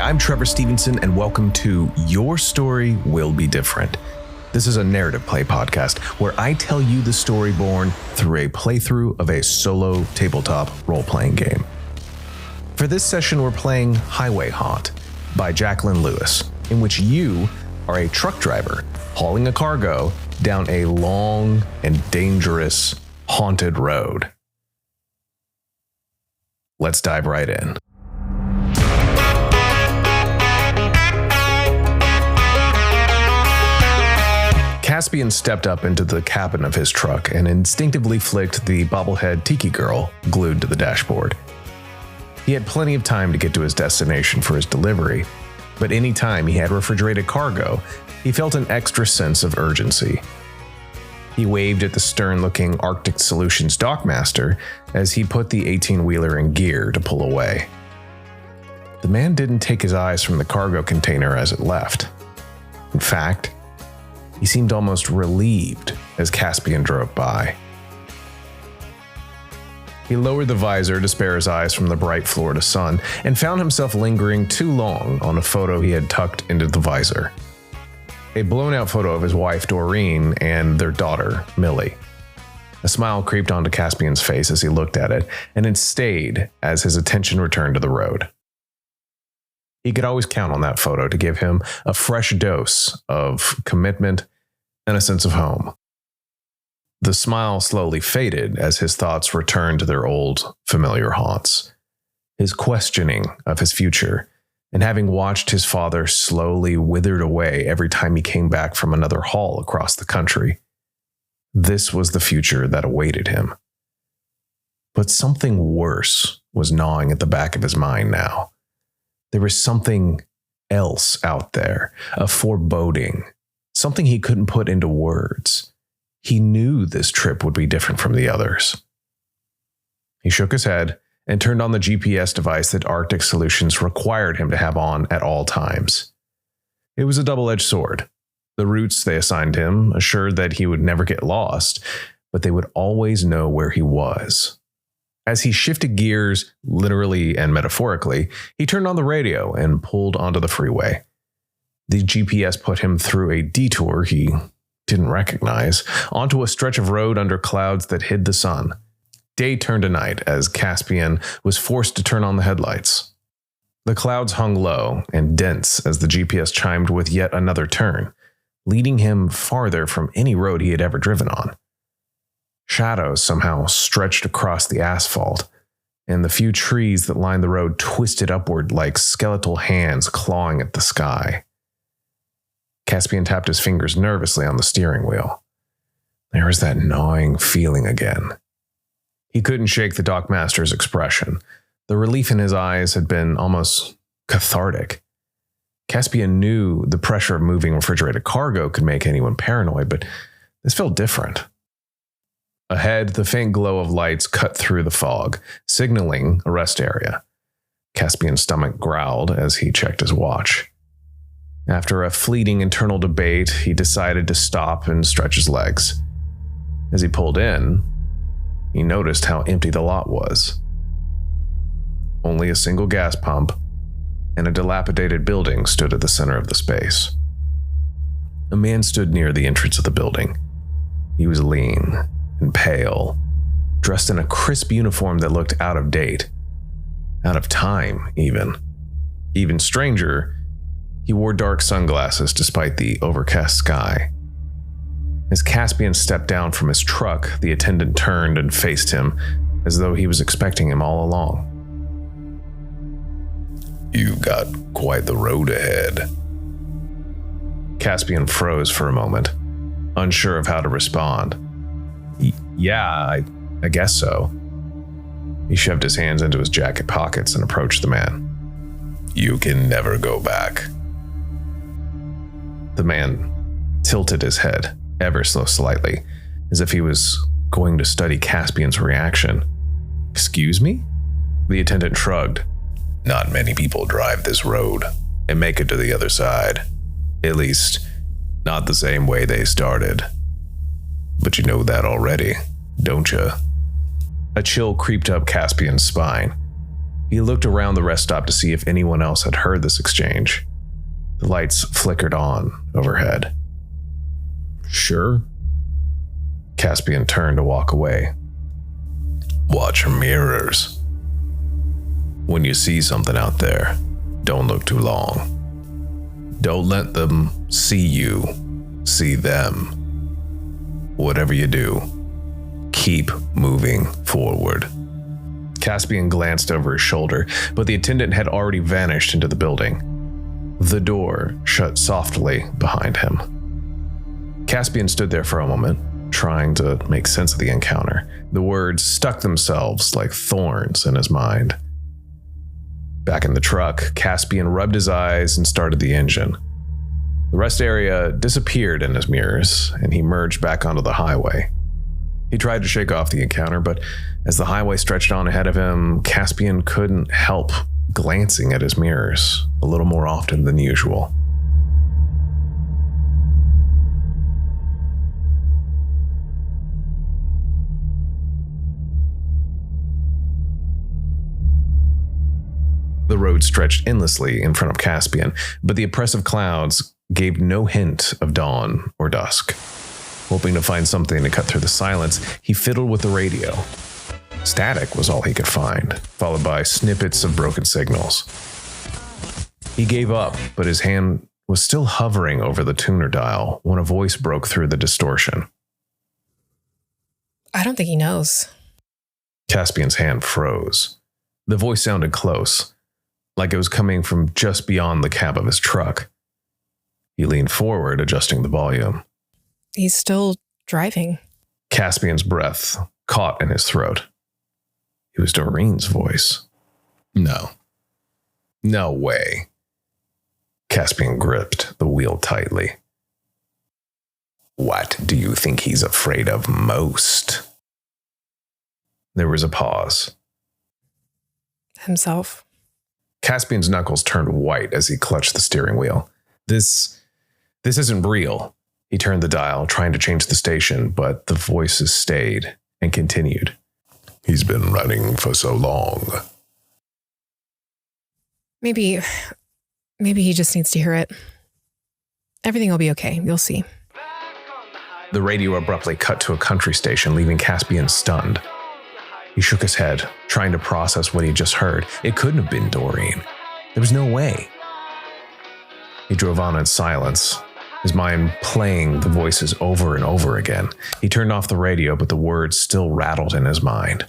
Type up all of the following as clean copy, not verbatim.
I'm Trevor Stevenson, and welcome to Your Story Will Be Different. This is a narrative play podcast where I tell you the story born through a playthrough of a solo tabletop role-playing game. For this session, we're playing Highway Haunt by Jacqueline Lewis, in which you are a truck driver hauling a cargo down a long and dangerous haunted road. Let's dive right in. Caspian stepped up into the cabin of his truck and instinctively flicked the bobblehead tiki girl glued to the dashboard. He had plenty of time to get to his destination for his delivery, but any time he had refrigerated cargo, he felt an extra sense of urgency. He waved at the stern-looking Arctic Solutions dockmaster as he put the 18-wheeler in gear to pull away. The man didn't take his eyes from the cargo container as it left. In fact, he seemed almost relieved as Caspian drove by. He lowered the visor to spare his eyes from the bright Florida sun and found himself lingering too long on a photo he had tucked into the visor. A blown-out photo of his wife, Doreen, and their daughter, Millie. A smile creeped onto Caspian's face as he looked at it, and it stayed as his attention returned to the road. He could always count on that photo to give him a fresh dose of commitment and a sense of home. The smile slowly faded as his thoughts returned to their old, familiar haunts. His questioning of his future, and having watched his father slowly withered away every time he came back from another haul across the country. This was the future that awaited him. But something worse was gnawing at the back of his mind now. There was something else out there, a foreboding, something he couldn't put into words. He knew this trip would be different from the others. He shook his head and turned on the GPS device that Arctic Solutions required him to have on at all times. It was a double-edged sword. The routes they assigned him assured that he would never get lost, but they would always know where he was. As he shifted gears, literally and metaphorically, he turned on the radio and pulled onto the freeway. The GPS put him through a detour he didn't recognize, onto a stretch of road under clouds that hid the sun. Day turned to night as Caspian was forced to turn on the headlights. The clouds hung low and dense as the GPS chimed with yet another turn, leading him farther from any road he had ever driven on. Shadows somehow stretched across the asphalt, and the few trees that lined the road twisted upward like skeletal hands clawing at the sky. Caspian tapped his fingers nervously on the steering wheel. There was that gnawing feeling again. He couldn't shake the dockmaster's expression. The relief in his eyes had been almost cathartic. Caspian knew the pressure of moving refrigerated cargo could make anyone paranoid, but this felt different. Ahead, the faint glow of lights cut through the fog, signaling a rest area. Caspian's stomach growled as he checked his watch. After a fleeting internal debate, he decided to stop and stretch his legs. As he pulled in, he noticed how empty the lot was. Only a single gas pump and a dilapidated building stood at the center of the space. A man stood near the entrance of the building. He was lean and pale, dressed in a crisp uniform that looked out of date. Out of time, even. Even stranger, he wore dark sunglasses despite the overcast sky. As Caspian stepped down from his truck, the attendant turned and faced him as though he was expecting him all along. "You've got quite the road ahead." Caspian froze for a moment, unsure of how to respond. Yeah, I guess so. He shoved his hands into his jacket pockets and approached the man. "You can never go back." The man tilted his head ever so slightly, as if he was going to study Caspian's reaction. "Excuse me?" The attendant shrugged. "Not many people drive this road and make it to the other side. At least, not the same way they started. But you know that already, don't you?" A chill creeped up Caspian's spine. He looked around the rest stop to see if anyone else had heard this exchange. The lights flickered on overhead. Sure. Caspian turned to walk away. Watch your mirrors. When you see something out there, don't look too long. Don't let them see you, see them. Whatever you do, keep moving forward. Caspian glanced over his shoulder, but the attendant had already vanished into the building. The door shut softly behind him. Caspian stood there for a moment, trying to make sense of the encounter. The words stuck themselves like thorns in his mind. Back in the truck, Caspian rubbed his eyes and started the engine. The rest area disappeared in his mirrors, and he merged back onto the highway. He tried to shake off the encounter, but as the highway stretched on ahead of him, Caspian couldn't help glancing at his mirrors a little more often than usual. The road stretched endlessly in front of Caspian, but the oppressive clouds gave no hint of dawn or dusk. Hoping to find something to cut through the silence, he fiddled with the radio. Static was all he could find, followed by snippets of broken signals. He gave up, but his hand was still hovering over the tuner dial when a voice broke through the distortion. I don't think he knows. Caspian's hand froze. The voice sounded close, like it was coming from just beyond the cab of his truck. He leaned forward, adjusting the volume. He's still driving. Caspian's breath caught in his throat. It was Doreen's voice. No. No way. Caspian gripped the wheel tightly. What do you think he's afraid of most? There was a pause. Himself. Caspian's knuckles turned white as he clutched the steering wheel. This isn't real. He turned the dial, trying to change the station, but the voices stayed and continued. He's been running for so long. Maybe he just needs to hear it. Everything will be okay. You'll see. The radio abruptly cut to a country station, leaving Caspian stunned. He shook his head, trying to process what he just heard. It couldn't have been Doreen. There was no way. He drove on in silence, his mind playing the voices over and over again. He turned off the radio, but the words still rattled in his mind.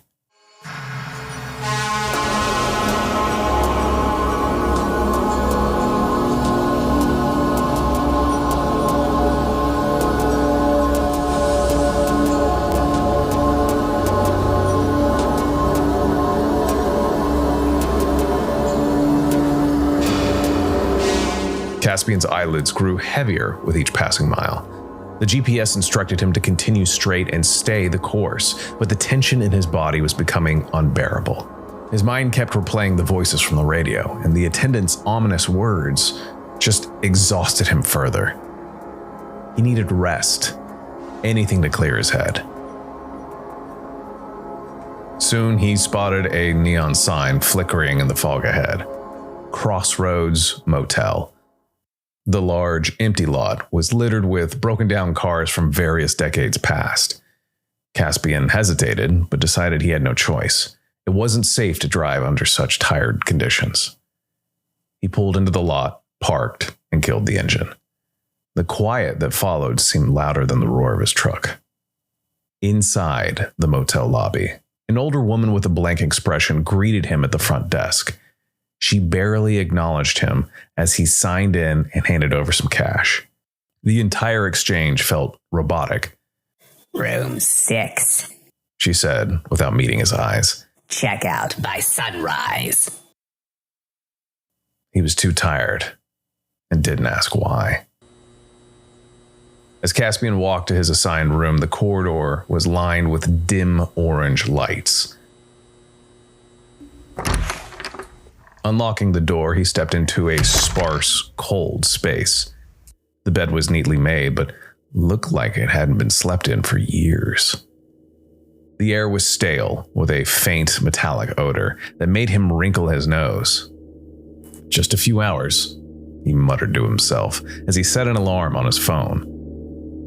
Caspian's eyelids grew heavier with each passing mile. The GPS instructed him to continue straight and stay the course, but the tension in his body was becoming unbearable. His mind kept replaying the voices from the radio, and the attendant's ominous words just exhausted him further. He needed rest, anything to clear his head. Soon he spotted a neon sign flickering in the fog ahead. Crossroads Motel. The large, empty lot was littered with broken-down cars from various decades past. Caspian hesitated, but decided he had no choice. It wasn't safe to drive under such tired conditions. He pulled into the lot, parked, and killed the engine. The quiet that followed seemed louder than the roar of his truck. Inside the motel lobby, an older woman with a blank expression greeted him at the front desk. She barely acknowledged him as he signed in and handed over some cash. The entire exchange felt robotic. Room 6. She said without meeting his eyes. Check out by sunrise. He was too tired and didn't ask why. As Caspian walked to his assigned room, the corridor was lined with dim orange lights. Unlocking the door, he stepped into a sparse, cold space. The bed was neatly made, but looked like it hadn't been slept in for years. The air was stale, with a faint metallic odor that made him wrinkle his nose. "Just a few hours," he muttered to himself as he set an alarm on his phone.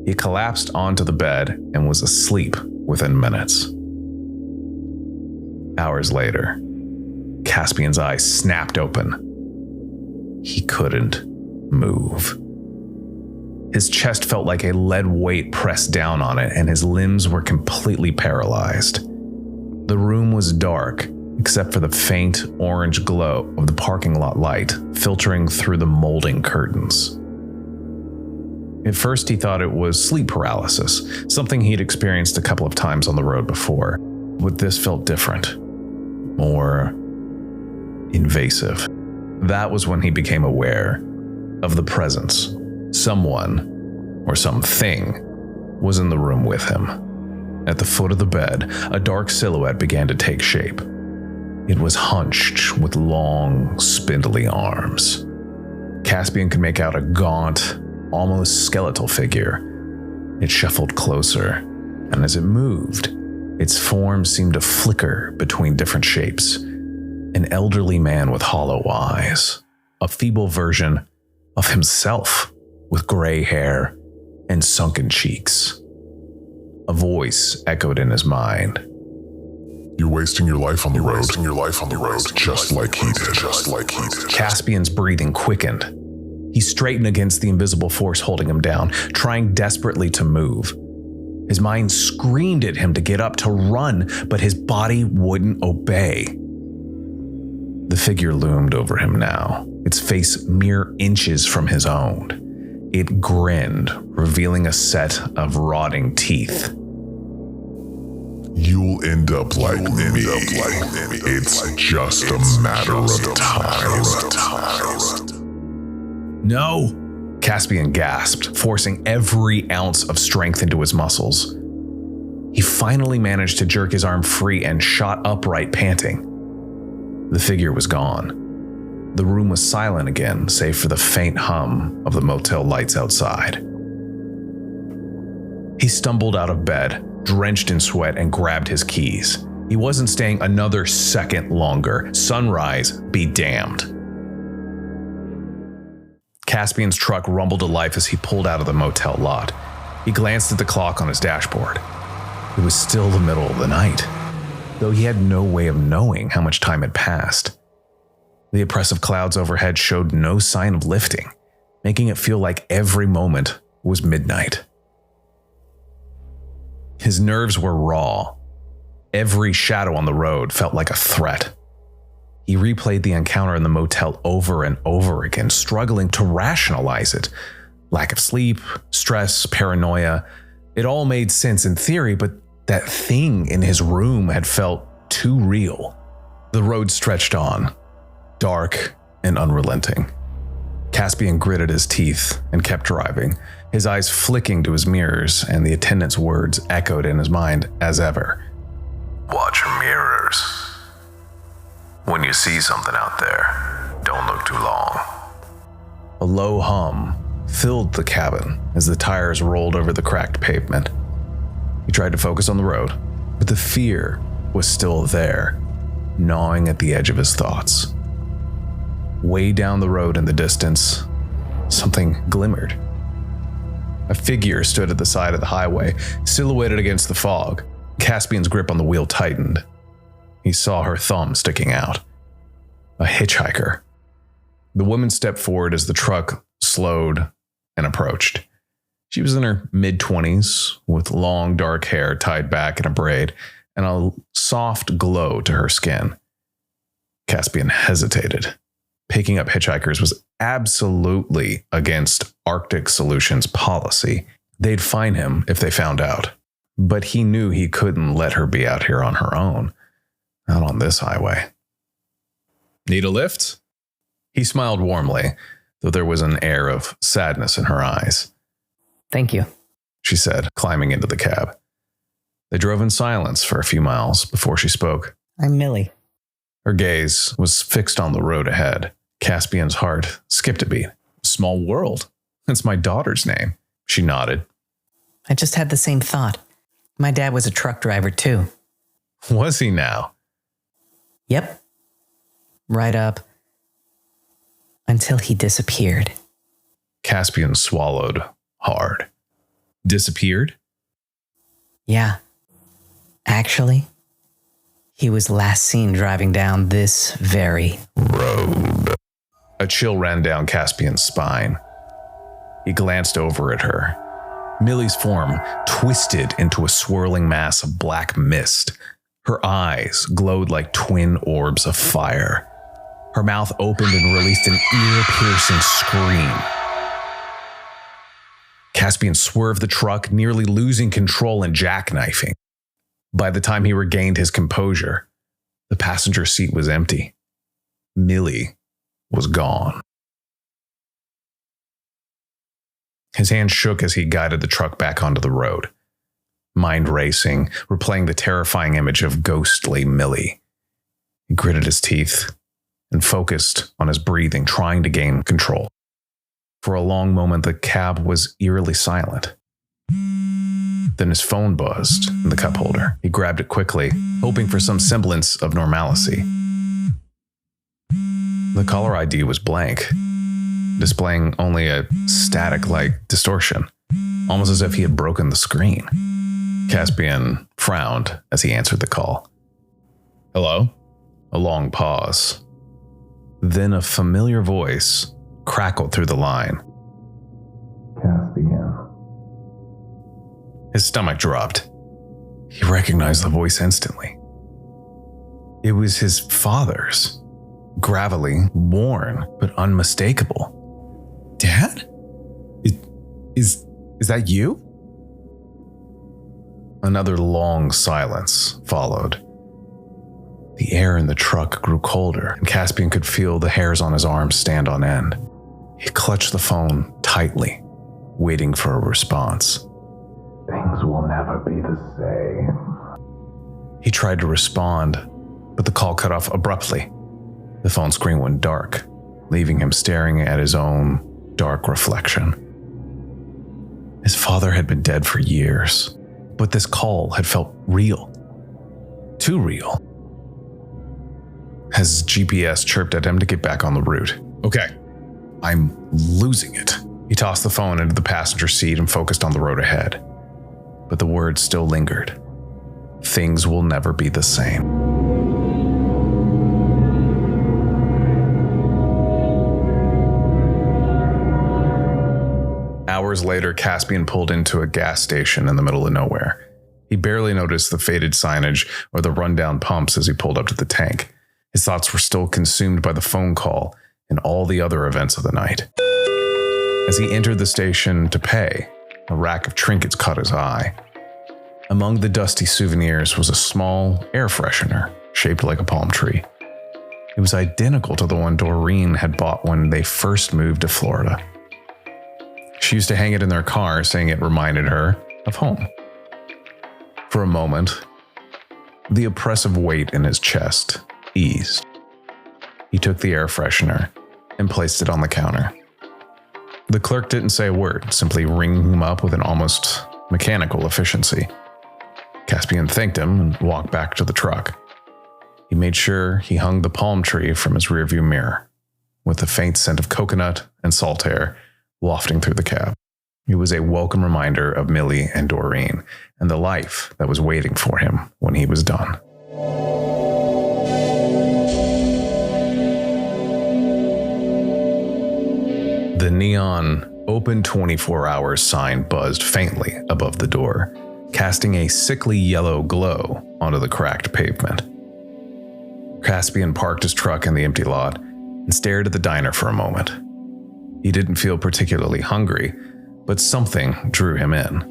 He collapsed onto the bed and was asleep within minutes. Hours later, Caspian's eyes snapped open. He couldn't move. His chest felt like a lead weight pressed down on it, and his limbs were completely paralyzed. The room was dark, except for the faint orange glow of the parking lot light filtering through the molding curtains. At first, he thought it was sleep paralysis, something he'd experienced a couple of times on the road before, but this felt different, more invasive. That was when he became aware of the presence. Someone, or something, was in the room with him. At the foot of the bed, a dark silhouette began to take shape. It was hunched with long, spindly arms. Caspian could make out a gaunt, almost skeletal figure. It shuffled closer, and as it moved, its form seemed to flicker between different shapes. An elderly man with hollow eyes, a feeble version of himself with gray hair and sunken cheeks. A voice echoed in his mind. "You're wasting your life on the road. Just like he did. Caspian's breathing quickened. He straightened against the invisible force holding him down, trying desperately to move. His mind screamed at him to get up, to run, but his body wouldn't obey. The figure loomed over him now, its face mere inches from his own. It grinned, revealing a set of rotting teeth. You'll end up like me. It's just a matter of time. "No!" Caspian gasped, forcing every ounce of strength into his muscles. He finally managed to jerk his arm free and shot upright, panting. The figure was gone. The room was silent again, save for the faint hum of the motel lights outside. He stumbled out of bed, drenched in sweat, and grabbed his keys. He wasn't staying another second longer. Sunrise be damned. Caspian's truck rumbled to life as he pulled out of the motel lot. He glanced at the clock on his dashboard. It was still the middle of the night, though he had no way of knowing how much time had passed. The oppressive clouds overhead showed no sign of lifting, making it feel like every moment was midnight. His nerves were raw. Every shadow on the road felt like a threat. He replayed the encounter in the motel over and over again, struggling to rationalize it. Lack of sleep, stress, paranoia. It all made sense in theory, but that thing in his room had felt too real. The road stretched on, dark and unrelenting. Caspian gritted his teeth and kept driving, his eyes flicking to his mirrors, and the attendant's words echoed in his mind as ever. Watch your mirrors. When you see something out there, don't look too long. A low hum filled the cabin as the tires rolled over the cracked pavement. He tried to focus on the road, but the fear was still there, gnawing at the edge of his thoughts. Way down the road in the distance, something glimmered. A figure stood at the side of the highway, silhouetted against the fog. Caspian's grip on the wheel tightened. He saw her thumb sticking out. A hitchhiker. The woman stepped forward as the truck slowed and approached. She was in her mid-20s, with long dark hair tied back in a braid and a soft glow to her skin. Caspian hesitated. Picking up hitchhikers was absolutely against Arctic Solutions policy. They'd fine him if they found out. But he knew he couldn't let her be out here on her own. Not on this highway. "Need a lift?" He smiled warmly, though there was an air of sadness in her eyes. Thank you. She said, climbing into the cab. They drove in silence for a few miles before she spoke. I'm Millie. Her gaze was fixed on the road ahead. Caspian's heart skipped a beat. "Small world. That's my daughter's name." She nodded. I just had the same thought. My dad was a truck driver too. Was he now? Yep. Right up. Until he disappeared. Caspian swallowed hard. Disappeared? Yeah. Actually, he was last seen driving down this very road. A chill ran down Caspian's spine. He glanced over at her. Millie's form twisted into a swirling mass of black mist. Her eyes glowed like twin orbs of fire. Her mouth opened and released an ear-piercing scream. Caspian swerved the truck, nearly losing control and jackknifing. By the time he regained his composure, the passenger seat was empty. Millie was gone. His hand shook as he guided the truck back onto the road. Mind racing, replaying the terrifying image of ghostly Millie. He gritted his teeth and focused on his breathing, trying to gain control. For a long moment, the cab was eerily silent. Then his phone buzzed in the cup holder. He grabbed it quickly, hoping for some semblance of normalcy. The caller ID was blank, displaying only a static-like distortion, almost as if he had broken the screen. Caspian frowned as he answered the call. Hello? A long pause. Then a familiar voice crackled through the line. Caspian. His stomach dropped. He recognized the voice instantly. It was his father's. Gravelly, worn, but unmistakable. Dad? Is that you? Another long silence followed. The air in the truck grew colder, and Caspian could feel the hairs on his arms stand on end. He clutched the phone tightly, waiting for a response. Things will never be the same. He tried to respond, but the call cut off abruptly. The phone screen went dark, leaving him staring at his own dark reflection. His father had been dead for years, but this call had felt real. Too real. As GPS chirped at him to get back on the route. Okay, I'm losing it. He tossed the phone into the passenger seat and focused on the road ahead. But the words still lingered. Things will never be the same. Hours later, Caspian pulled into a gas station in the middle of nowhere. He barely noticed the faded signage or the rundown pumps as he pulled up to the tank. His thoughts were still consumed by the phone call and all the other events of the night. As he entered the station to pay, a rack of trinkets caught his eye. Among the dusty souvenirs was a small air freshener shaped like a palm tree. It was identical to the one Doreen had bought when they first moved to Florida. She used to hang it in their car, saying it reminded her of home. For a moment, the oppressive weight in his chest eased. He took the air freshener and placed it on the counter. The clerk didn't say a word, simply ringing him up with an almost mechanical efficiency. Caspian thanked him and walked back to the truck. He made sure he hung the palm tree from his rearview mirror, with a faint scent of coconut and salt air wafting through the cab. It was a welcome reminder of Millie and Doreen and the life that was waiting for him when he was done. The neon "Open 24 Hours" sign buzzed faintly above the door, casting a sickly yellow glow onto the cracked pavement. Caspian parked his truck in the empty lot and stared at the diner for a moment. He didn't feel particularly hungry, but something drew him in.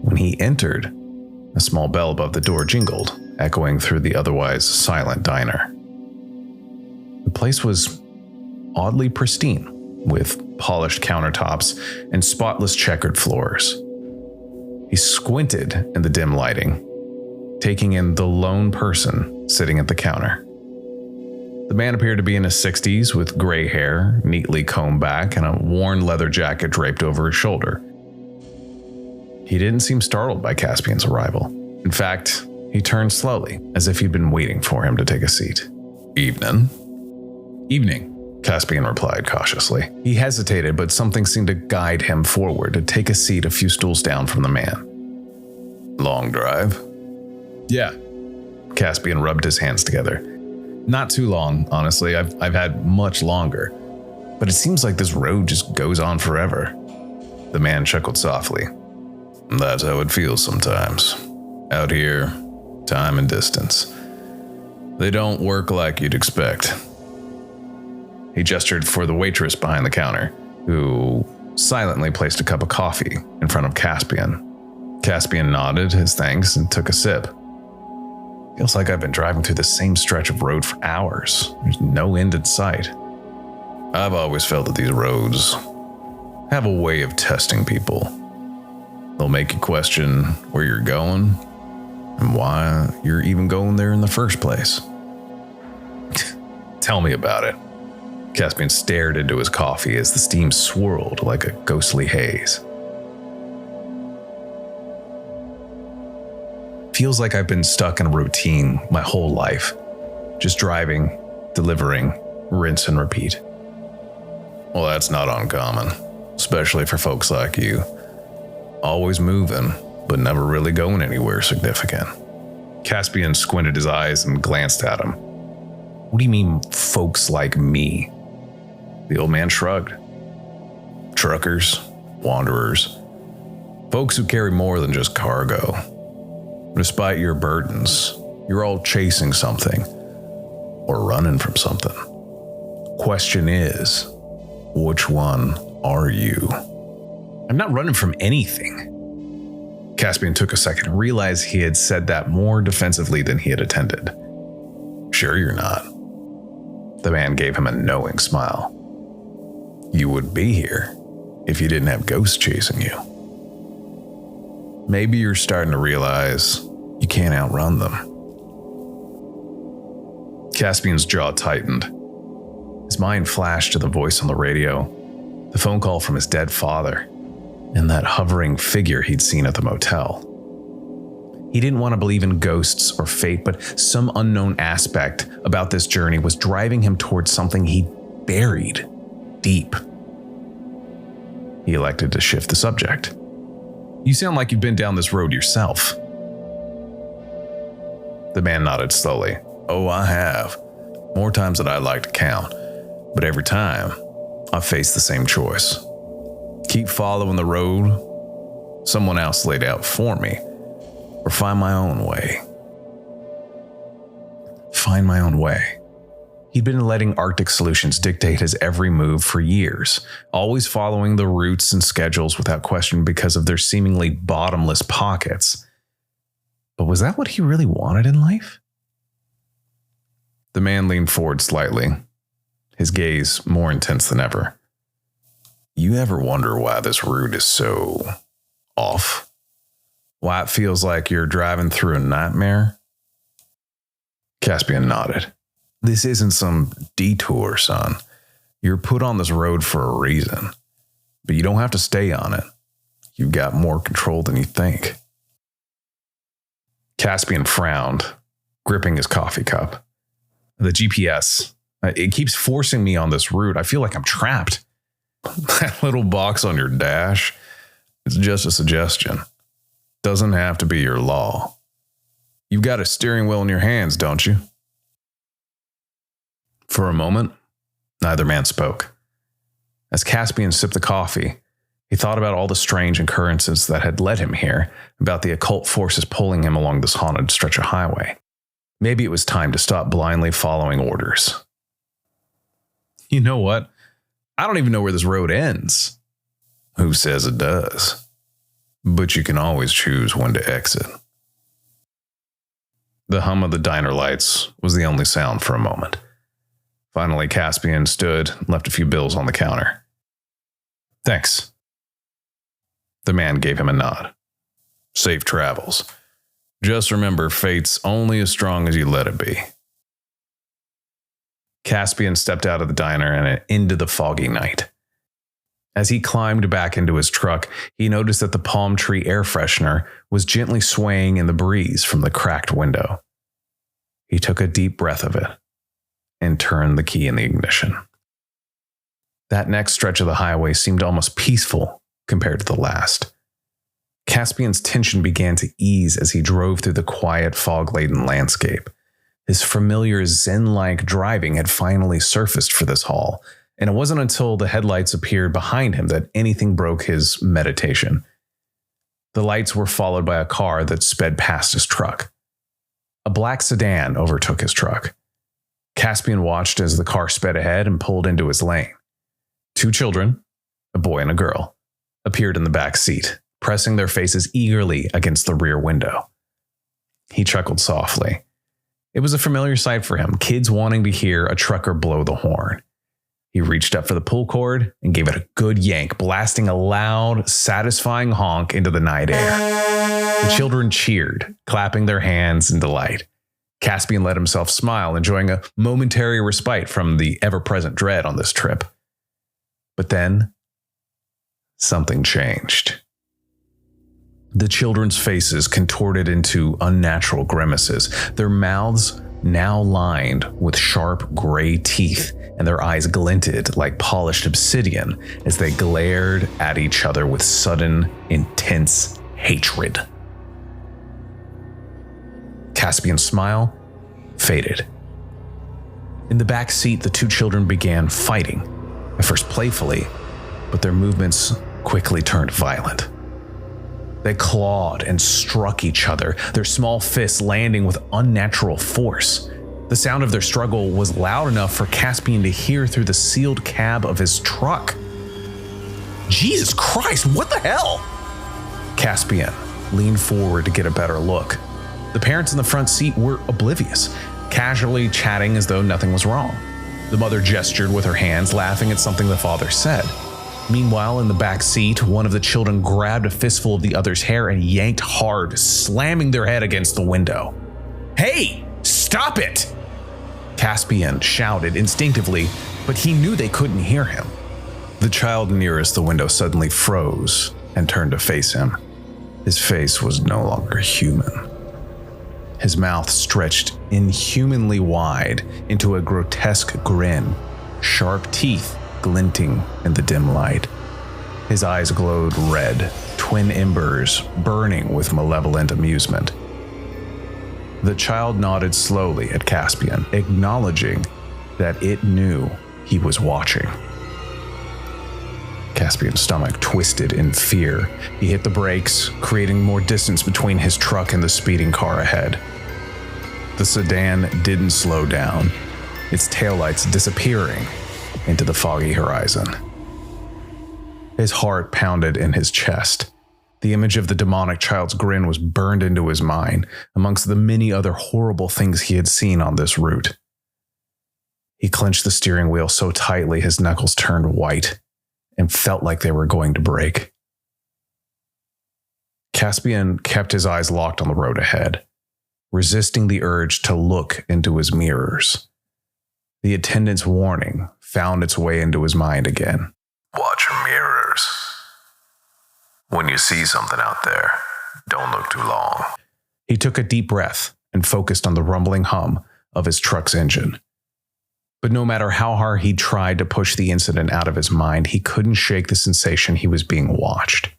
When he entered, a small bell above the door jingled, echoing through the otherwise silent diner. The place was oddly pristine, with polished countertops and spotless checkered floors. He squinted in the dim lighting, taking in the lone person sitting at the counter. The man appeared to be in his 60s with gray hair, neatly combed back, and a worn leather jacket draped over his shoulder. He didn't seem startled by Caspian's arrival. In fact, He turned slowly, as if he'd been waiting for him to take a seat. Evening. Evening, Caspian replied cautiously. He hesitated, but something seemed to guide him forward to take a seat a few stools down from the man. Long drive? Yeah. Caspian rubbed his hands together. Not too long, honestly. I've had much longer. But it seems like this road just goes on forever. The man chuckled softly. That's how it feels sometimes. Out here, time and distance. They don't work like you'd expect. He gestured for the waitress behind the counter, who silently placed a cup of coffee in front of Caspian. Caspian nodded his thanks and took a sip. Feels like I've been driving through the same stretch of road for hours. There's no end in sight. I've always felt that these roads have a way of testing people. They'll make you question where you're going and why you're even going there in the first place. Tell me about it. Caspian stared into his coffee as the steam swirled like a ghostly haze. Feels like I've been stuck in a routine my whole life. Just driving, delivering, rinse and repeat. Well, that's not uncommon, especially for folks like you. Always moving, but never really going anywhere significant. Caspian squinted his eyes and glanced at him. What do you mean, folks like me? The old man shrugged. Truckers, wanderers, folks who carry more than just cargo. Despite your burdens, you're all chasing something or running from something. Question is, which one are you? I'm not running from anything. Caspian took a second and realized he had said that more defensively than he had intended. Sure you're not. The man gave him a knowing smile. You would be here if you didn't have ghosts chasing you. Maybe you're starting to realize you can't outrun them. Caspian's jaw tightened. His mind flashed to the voice on the radio, the phone call from his dead father, and that hovering figure he'd seen at the motel. He didn't want to believe in ghosts or fate, but some unknown aspect about this journey was driving him towards something he buried deep. He elected to shift the subject. You sound like you've been down this road yourself. The man nodded slowly. Oh, I have. More times than I'd like to count. But every time, I face the same choice. Keep following the road someone else laid out for me, or find my own way. Find my own way. He'd been letting Arctic Solutions dictate his every move for years, always following the routes and schedules without question because of their seemingly bottomless pockets. But was that what he really wanted in life? The man leaned forward slightly, his gaze more intense than ever. You ever wonder why this route is so off? Why it feels like you're driving through a nightmare? Caspian nodded. This isn't some detour, son. You're put on this road for a reason, but you don't have to stay on it. You've got more control than you think. Caspian frowned, gripping his coffee cup. The GPS, it keeps forcing me on this route. I feel like I'm trapped. That little box on your dash, it's just a suggestion. Doesn't have to be your law. You've got a steering wheel in your hands, don't you? For a moment, neither man spoke. As Caspian sipped the coffee, he thought about all the strange occurrences that had led him here, about the occult forces pulling him along this haunted stretch of highway. Maybe it was time to stop blindly following orders. You know what? I don't even know where this road ends. Who says it does? But you can always choose when to exit. The hum of the diner lights was the only sound for a moment. Finally, Caspian stood and left a few bills on the counter. Thanks. The man gave him a nod. Safe travels. Just remember, fate's only as strong as you let it be. Caspian stepped out of the diner and into the foggy night. As he climbed back into his truck, he noticed that the palm tree air freshener was gently swaying in the breeze from the cracked window. He took a deep breath of it and turned the key in the ignition. That next stretch of the highway seemed almost peaceful compared to the last. Caspian's tension began to ease as he drove through the quiet, fog-laden landscape. His familiar zen-like driving had finally surfaced for this haul, and it wasn't until the headlights appeared behind him that anything broke his meditation. The lights were followed by a car that sped past his truck. A black sedan overtook his truck. Caspian watched as the car sped ahead and pulled into his lane. 2 children, a boy and a girl, appeared in the back seat, pressing their faces eagerly against the rear window. He chuckled softly. It was a familiar sight for him, kids wanting to hear a trucker blow the horn. He reached up for the pull cord and gave it a good yank, blasting a loud, satisfying honk into the night air. The children cheered, clapping their hands in delight. Caspian let himself smile, enjoying a momentary respite from the ever-present dread on this trip. But then, something changed. The children's faces contorted into unnatural grimaces, their mouths now lined with sharp gray teeth, and their eyes glinted like polished obsidian as they glared at each other with sudden, intense hatred. Caspian's smile faded. In the back seat, the 2 children began fighting, at first playfully, but their movements quickly turned violent. They clawed and struck each other, their small fists landing with unnatural force. The sound of their struggle was loud enough for Caspian to hear through the sealed cab of his truck. Jesus Christ, what the hell? Caspian leaned forward to get a better look. The parents in the front seat were oblivious, casually chatting as though nothing was wrong. The mother gestured with her hands, laughing at something the father said. Meanwhile, in the back seat, one of the children grabbed a fistful of the other's hair and yanked hard, slamming their head against the window. "Hey, stop it!" Caspian shouted instinctively, but he knew they couldn't hear him. The child nearest the window suddenly froze and turned to face him. His face was no longer human. His mouth stretched inhumanly wide into a grotesque grin, sharp teeth glinting in the dim light. His eyes glowed red, twin embers burning with malevolent amusement. The child nodded slowly at Caspian, acknowledging that it knew he was watching. Caspian's stomach twisted in fear. He hit the brakes, creating more distance between his truck and the speeding car ahead. The sedan didn't slow down, its taillights disappearing into the foggy horizon. His heart pounded in his chest. The image of the demonic child's grin was burned into his mind, amongst the many other horrible things he had seen on this route. He clenched the steering wheel so tightly his knuckles turned white and felt like they were going to break. Caspian kept his eyes locked on the road ahead, resisting the urge to look into his mirrors. The attendant's warning found its way into his mind again. Watch your mirrors. When you see something out there, don't look too long. He took a deep breath and focused on the rumbling hum of his truck's engine. But no matter how hard he tried to push the incident out of his mind, he couldn't shake the sensation he was being watched.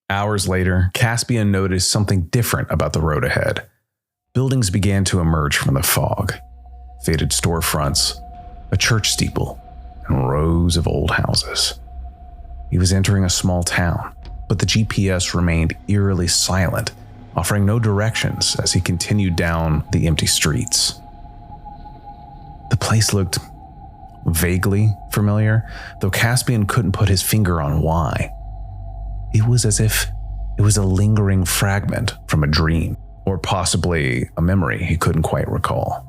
Hours later, Caspian noticed something different about the road ahead. Buildings began to emerge from the fog. Faded storefronts, a church steeple, and rows of old houses. He was entering a small town, but the GPS remained eerily silent, offering no directions as he continued down the empty streets. The place looked vaguely familiar, though Caspian couldn't put his finger on why. It was as if it was a lingering fragment from a dream, or possibly a memory he couldn't quite recall.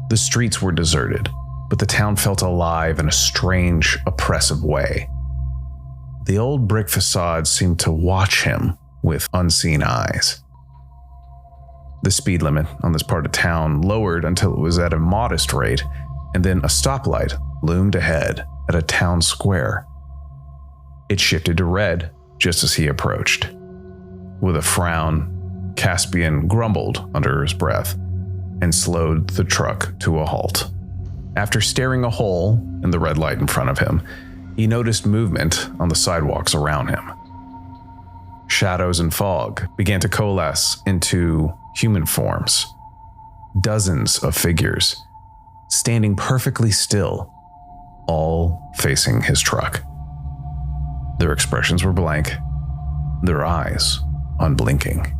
The streets were deserted, but the town felt alive in a strange, oppressive way. The old brick facade seemed to watch him with unseen eyes. The speed limit on this part of town lowered until it was at a modest rate, and then a stoplight loomed ahead at a town square, It shifted to red just as he approached. With a frown, Caspian grumbled under his breath and slowed the truck to a halt. After staring a hole in the red light in front of him, he noticed movement on the sidewalks around him. Shadows and fog began to coalesce into human forms. Dozens of figures, standing perfectly still, all facing his truck. Their expressions were blank, their eyes unblinking.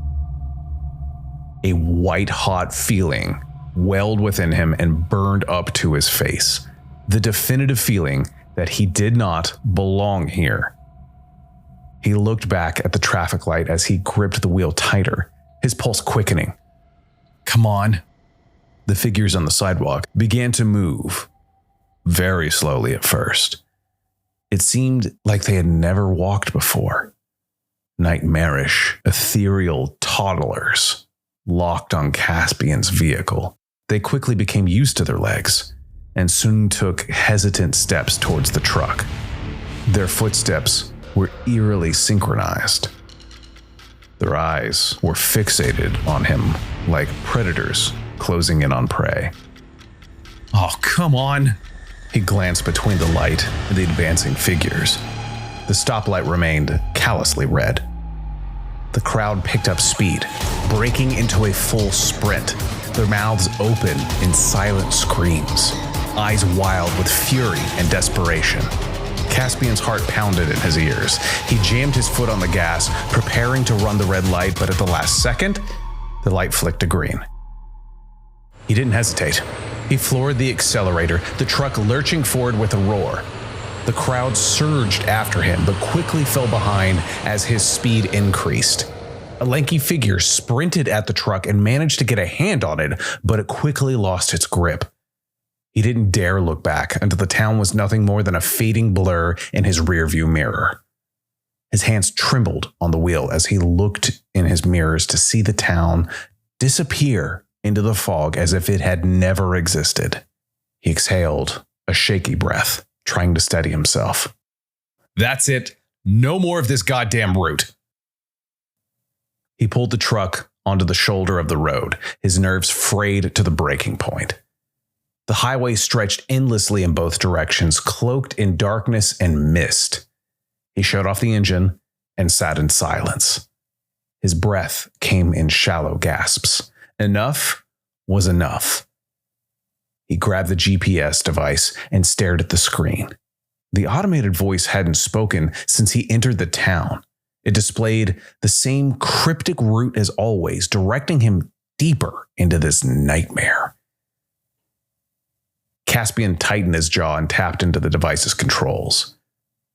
A white-hot feeling welled within him and burned up to his face. The definitive feeling that he did not belong here. He looked back at the traffic light as he gripped the wheel tighter, his pulse quickening. Come on. The figures on the sidewalk began to move, very slowly at first. It seemed like they had never walked before. Nightmarish, ethereal toddlers locked on Caspian's vehicle. They quickly became used to their legs and soon took hesitant steps towards the truck. Their footsteps were eerily synchronized. Their eyes were fixated on him like predators closing in on prey. Oh, come on. He glanced between the light and the advancing figures. The stoplight remained callously red. The crowd picked up speed, breaking into a full sprint, their mouths open in silent screams, eyes wild with fury and desperation. Caspian's heart pounded in his ears. He jammed his foot on the gas, preparing to run the red light, but at the last second, the light flicked to green. He didn't hesitate. He floored the accelerator, the truck lurching forward with a roar. The crowd surged after him, but quickly fell behind as his speed increased. A lanky figure sprinted at the truck and managed to get a hand on it, but it quickly lost its grip. He didn't dare look back until the town was nothing more than a fading blur in his rearview mirror. His hands trembled on the wheel as he looked in his mirrors to see the town disappear into the fog as if it had never existed. He exhaled a shaky breath, trying to steady himself. That's it. No more of this goddamn route. He pulled the truck onto the shoulder of the road, his nerves frayed to the breaking point. The highway stretched endlessly in both directions, cloaked in darkness and mist. He shut off the engine and sat in silence. His breath came in shallow gasps. Enough was enough. He grabbed the GPS device and stared at the screen. The automated voice hadn't spoken since he entered the town. It displayed the same cryptic route as always, directing him deeper into this nightmare. Caspian tightened his jaw and tapped into the device's controls.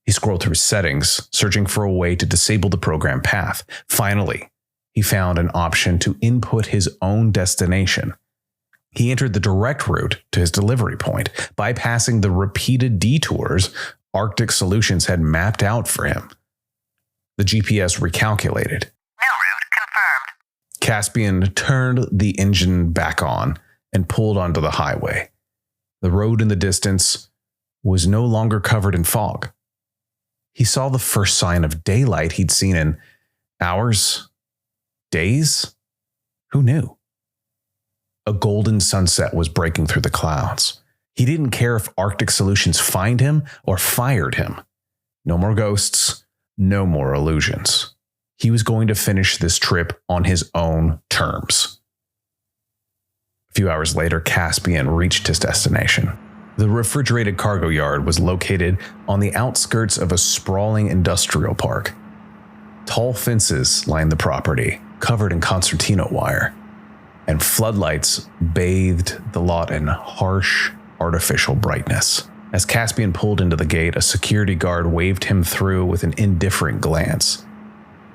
He scrolled through settings, searching for a way to disable the program path. Finally, he found an option to input his own destination. He entered the direct route to his delivery point, bypassing the repeated detours Arctic Solutions had mapped out for him. The GPS recalculated. New route confirmed. Caspian turned the engine back on and pulled onto the highway. The road in the distance was no longer covered in fog. He saw the first sign of daylight he'd seen in hours, days. Who knew? A golden sunset was breaking through the clouds. He didn't care if Arctic Solutions fined him or fired him. No more ghosts, no more illusions. He was going to finish this trip on his own terms. A few hours later, Caspian reached his destination. The refrigerated cargo yard was located on the outskirts of a sprawling industrial park. Tall fences lined the property, covered in concertina wire, and floodlights bathed the lot in harsh, artificial brightness. As Caspian pulled into the gate, a security guard waved him through with an indifferent glance.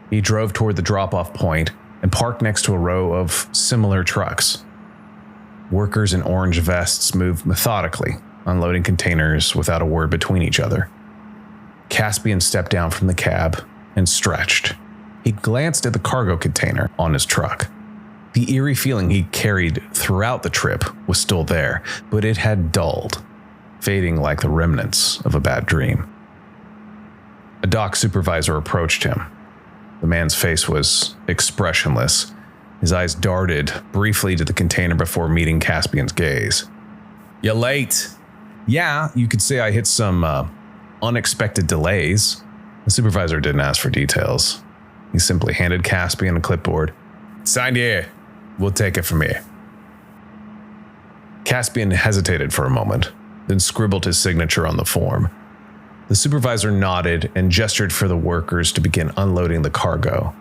He drove toward the drop-off point and parked next to a row of similar trucks. Workers in orange vests moved methodically, unloading containers without a word between each other. Caspian stepped down from the cab and stretched. He glanced at the cargo container on his truck. The eerie feeling he carried throughout the trip was still there, but it had dulled, fading like the remnants of a bad dream. A dock supervisor approached him. The man's face was expressionless. His eyes darted briefly to the container before meeting Caspian's gaze. "You late?" "Yeah, you could say I hit some unexpected delays." The supervisor didn't ask for details. He simply handed Caspian a clipboard. "Sign here. We'll take it from here." Caspian hesitated for a moment, then scribbled his signature on the form. The supervisor nodded and gestured for the workers to begin unloading the cargo.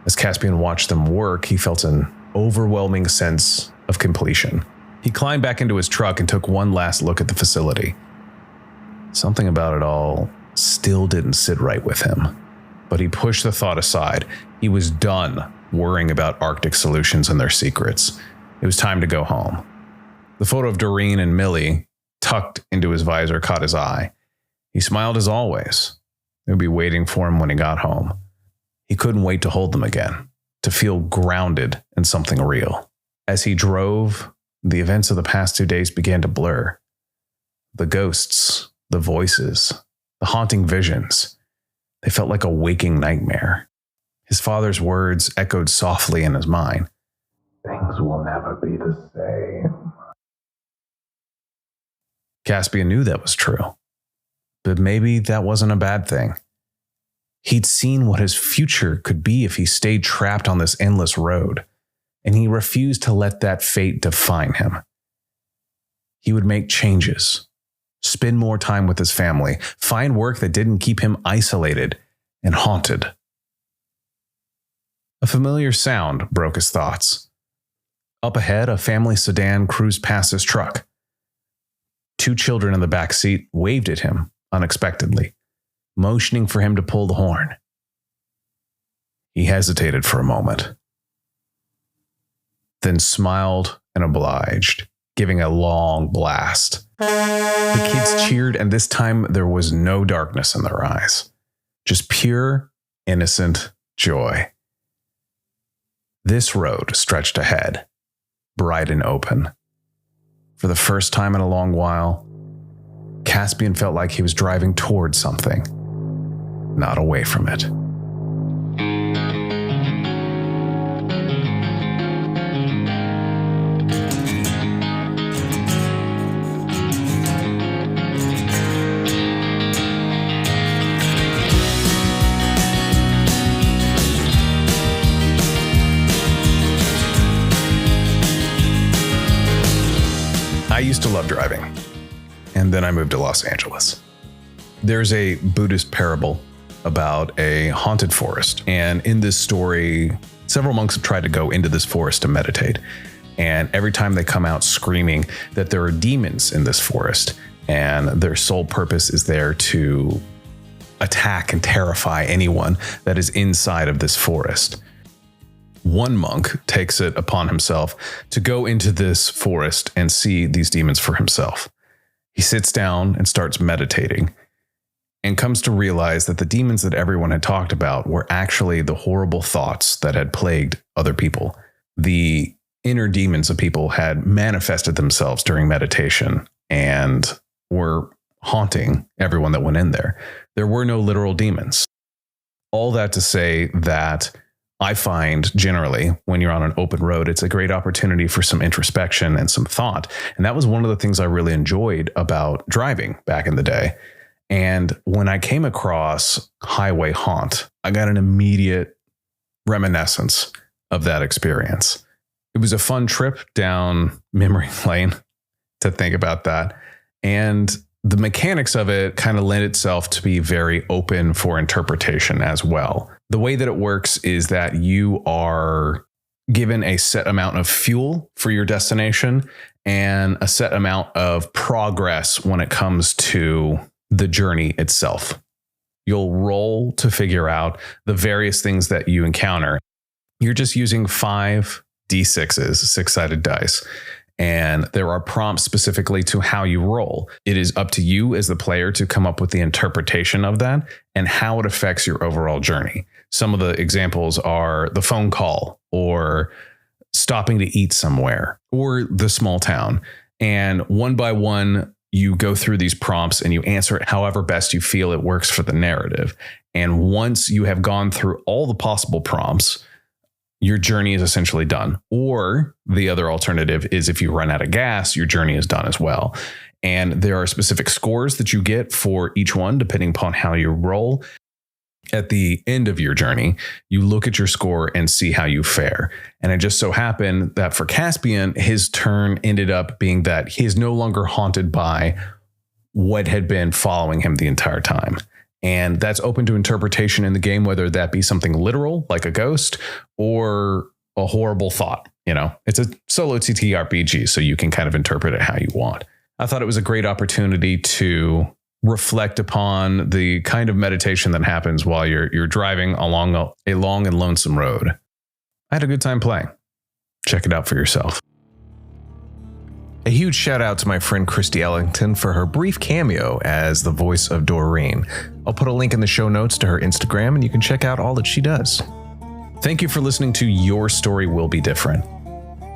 As Caspian watched them work, he felt an overwhelming sense of completion. He climbed back into his truck and took one last look at the facility. Something about it all still didn't sit right with him, but he pushed the thought aside. He was done worrying about Arctic Solutions and their secrets. It was time to go home. The photo of Doreen and Millie tucked into his visor caught his eye. He smiled as always. They would be waiting for him when he got home. He couldn't wait to hold them again, to feel grounded in something real. As he drove, the events of the past 2 days began to blur. The ghosts, the voices, the haunting visions, they felt like a waking nightmare. His father's words echoed softly in his mind. "Things will never be the same." Caspian knew that was true, but maybe that wasn't a bad thing. He'd seen what his future could be if he stayed trapped on this endless road, and he refused to let that fate define him. He would make changes, spend more time with his family, find work that didn't keep him isolated and haunted. A familiar sound broke his thoughts. Up ahead, a family sedan cruised past his truck. 2 children in the back seat waved at him unexpectedly, motioning for him to pull the horn. He hesitated for a moment, then smiled and obliged, giving a long blast. The kids cheered, and this time there was no darkness in their eyes, just pure, innocent joy. This road stretched ahead, bright and open. For the first time in a long while, Caspian felt like he was driving towards something, not away from it. I used to love driving, and then I moved to Los Angeles. There's a Buddhist parable about a haunted forest, and in this story, several monks have tried to go into this forest to meditate, and every time they come out screaming that there are demons in this forest, and their sole purpose is there to attack and terrify anyone that is inside of this forest. One monk takes it upon himself to go into this forest and see these demons for himself. He sits down and starts meditating and comes to realize that the demons that everyone had talked about were actually the horrible thoughts that had plagued other people. The inner demons of people had manifested themselves during meditation and were haunting everyone that went in there. There were no literal demons. All that to say that I find generally when you're on an open road, it's a great opportunity for some introspection and some thought. And that was one of the things I really enjoyed about driving back in the day. And when I came across Highway Haunt, I got an immediate reminiscence of that experience. It was a fun trip down memory lane to think about that. And the mechanics of it kind of lend itself to be very open for interpretation as well. The way that it works is that you are given a set amount of fuel for your destination and a set amount of progress when it comes to the journey itself. You'll roll to figure out the various things that you encounter. You're just using 5 D6s, 6-sided dice. And there are prompts specifically to how you roll. It is up to you as the player to come up with the interpretation of that and how it affects your overall journey. Some of the examples are the phone call or stopping to eat somewhere or the small town. And one by one, you go through these prompts and you answer it however best you feel it works for the narrative. And once you have gone through all the possible prompts, your journey is essentially done. Or the other alternative is if you run out of gas, your journey is done as well. And there are specific scores that you get for each one, depending upon how you roll. At the end of your journey, you look at your score and see how you fare. And it just so happened that for Caspian, his turn ended up being that he is no longer haunted by what had been following him the entire time. And that's open to interpretation in the game, whether that be something literal, like a ghost, or a horrible thought. You know, it's a solo TTRPG, so you can kind of interpret it how you want. I thought it was a great opportunity to reflect upon the kind of meditation that happens while you're driving along a long and lonesome road. I had a good time playing. Check it out for yourself. A huge shout out to my friend Kristy Ellington for her brief cameo as the voice of Doreen. I'll put a link in the show notes to her Instagram and you can check out all that she does. Thank you for listening to Your Story Will Be Different.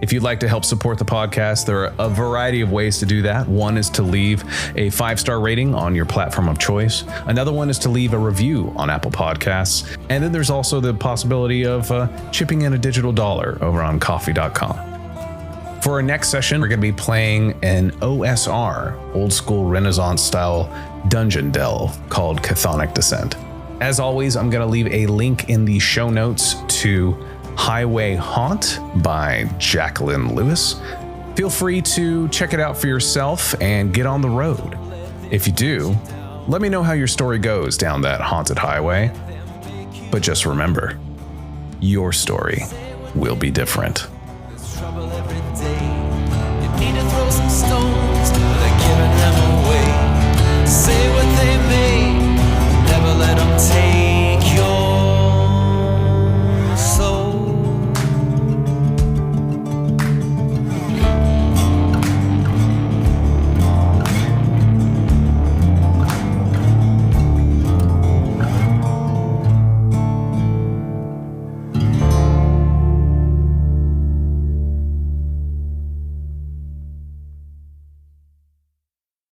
If you'd like to help support the podcast, there are a variety of ways to do that. One is to leave a 5-star rating on your platform of choice. Another one is to leave a review on Apple Podcasts. And then there's also the possibility of chipping in a digital dollar over on coffee.com. For our next session, we're going to be playing an OSR, old school Renaissance style dungeon delve called Chthonic Descent. As always, I'm going to leave a link in the show notes to Highway Haunt by Jacqueline Lewis. Feel free to check it out for yourself and get on the road. If you do, let me know how your story goes down that haunted highway. But just remember, your story will be different. Trouble every day. You need to throw some stones.